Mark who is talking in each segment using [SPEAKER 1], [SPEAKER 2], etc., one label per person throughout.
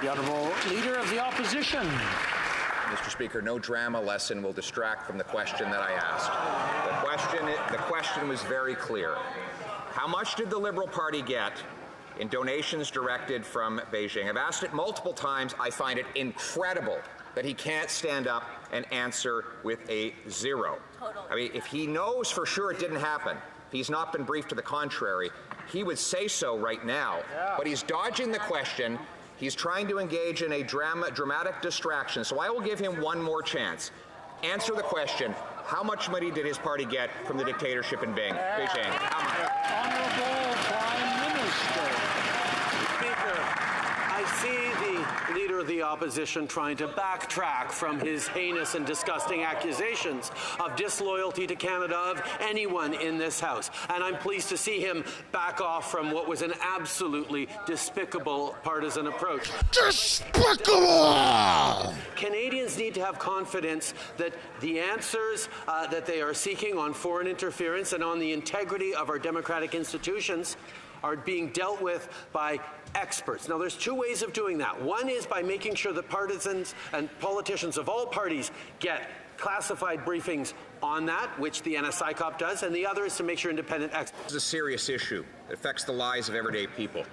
[SPEAKER 1] The Honourable Leader of the Opposition.
[SPEAKER 2] Mr. Speaker, no drama lesson will distract from the question that I asked. The question was very clear. How much did the Liberal Party get in donations directed from Beijing? I've asked it multiple times. I find it incredible that he can't stand up and answer with a zero. Totally. I mean, if he knows for sure it didn't happen, if he's not been briefed to the contrary, he would say so right now. Yeah. But he's dodging the question. He's trying to engage in a dramatic distraction. So I will give him one more chance. Answer the question. How much money did his party get from the dictatorship in Beijing? How much?
[SPEAKER 1] Honourable Prime Minister.
[SPEAKER 3] Speaker, I see the Leader of the Opposition trying to backtrack from his heinous and disgusting accusations of disloyalty to Canada of anyone in this House. And I'm pleased to see him back off from what was an absolutely despicable partisan approach.
[SPEAKER 4] Despicable!
[SPEAKER 3] Canadians need to have confidence that the answers that they are seeking on foreign interference and on the integrity of our democratic institutions are being dealt with by experts. Now, there's two ways of doing that. One is by making sure that partisans and politicians of all parties get classified briefings on that, which the NSICOP does, and the other is to make sure independent experts.
[SPEAKER 2] This is a serious issue. It affects the lives of everyday people.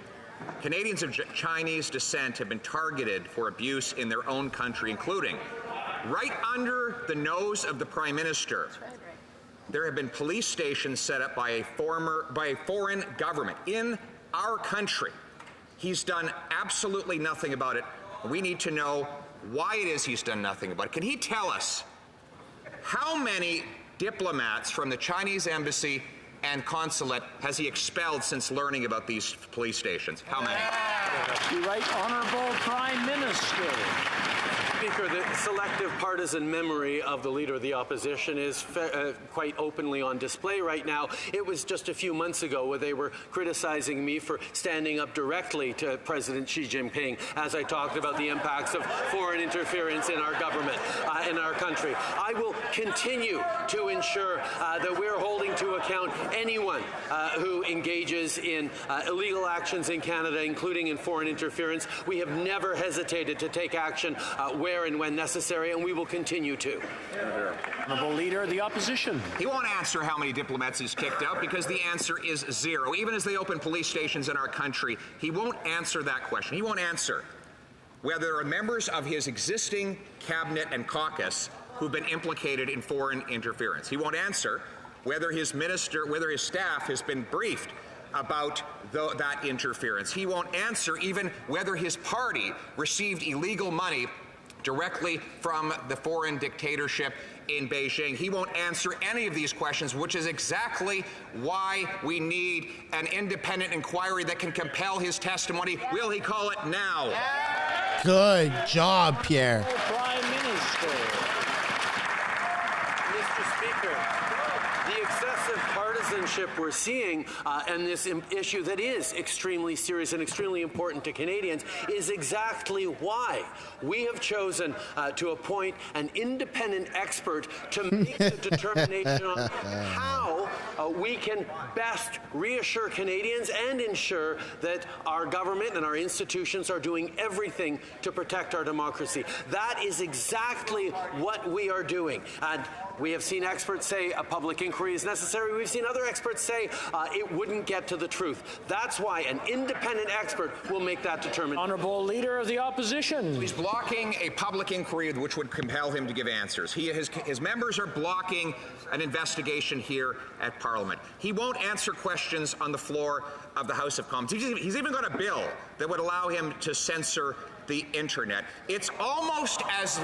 [SPEAKER 2] Canadians of Chinese descent have been targeted for abuse in their own country, including right under the nose of the Prime Minister. There have been police stations set up by a foreign government in our country. He's done absolutely nothing about it. We need to know why it is he's done nothing about it. Can he tell us how many diplomats from the Chinese embassy and consulate has he expelled since learning about these police stations? How many?
[SPEAKER 1] The Right Honourable Prime Minister.
[SPEAKER 3] Speaker, the selective partisan memory of the Leader of the Opposition is quite openly on display right now. It was just a few months ago where they were criticizing me for standing up directly to President Xi Jinping as I talked about the impacts of foreign interference in our government, in our country. I will continue to ensure that we're holding to account anyone who engages in illegal actions in Canada, including in foreign interference. We have never hesitated to take action where and when necessary, and we will continue to.
[SPEAKER 1] Honourable Leader of the Opposition.
[SPEAKER 2] He won't answer how many diplomats he's kicked out because the answer is zero. Even as they open police stations in our country, he won't answer that question. He won't answer whether there are members of his existing cabinet and caucus who've been implicated in foreign interference. He won't answer whether his staff has been briefed about that interference. He won't answer even whether his party received illegal money directly from the foreign dictatorship in Beijing. He won't answer any of these questions, which is exactly why we need an independent inquiry that can compel his testimony. Will he call it now?
[SPEAKER 4] Good job, Pierre.
[SPEAKER 1] Prime Minister.
[SPEAKER 3] Mr. Speaker, the excessive partisanship we're seeing and this issue that is extremely serious and extremely important to Canadians is exactly why we have chosen to appoint an independent expert to make the determination on how we can best reassure Canadians and ensure that our government and our institutions are doing everything to protect our democracy. That is exactly what we are doing. And we have seen experts say a public inquiry is necessary. We've seen other experts say it wouldn't get to the truth. That's why an independent expert will make that determination.
[SPEAKER 1] Honourable Leader of the Opposition.
[SPEAKER 2] He's blocking a public inquiry which would compel him to give answers. His members are blocking an investigation here at Parliament. He won't answer questions on the floor of the House of Commons. He's even got a bill that would allow him to censor the internet. It's almost as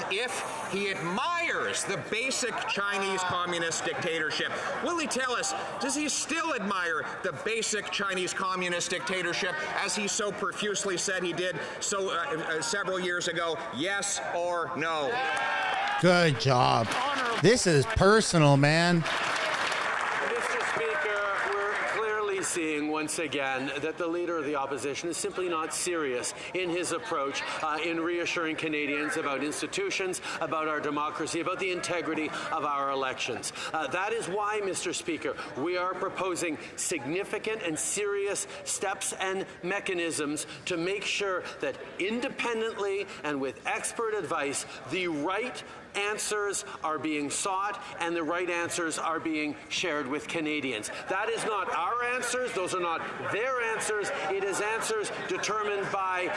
[SPEAKER 2] if he admires the basic Chinese communist dictatorship. Will he tell us, does he still admire the basic Chinese communist dictatorship as he so profusely said he did several years ago? Yes or no?
[SPEAKER 4] Good job. This is personal, man.
[SPEAKER 3] Mr. Speaker, we're clearly seeing once again that the Leader of the Opposition is simply not serious in his approach in reassuring Canadians about institutions, about our democracy, about the integrity of our elections. That is why, Mr. Speaker, we are proposing significant and serious steps and mechanisms to make sure that independently and with expert advice, the right answers are being sought and the right answers are being shared with Canadians. That is not our answers. Those are not their answers. It is answers determined by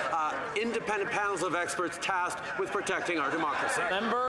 [SPEAKER 3] independent panels of experts tasked with protecting our democracy.
[SPEAKER 1] Member.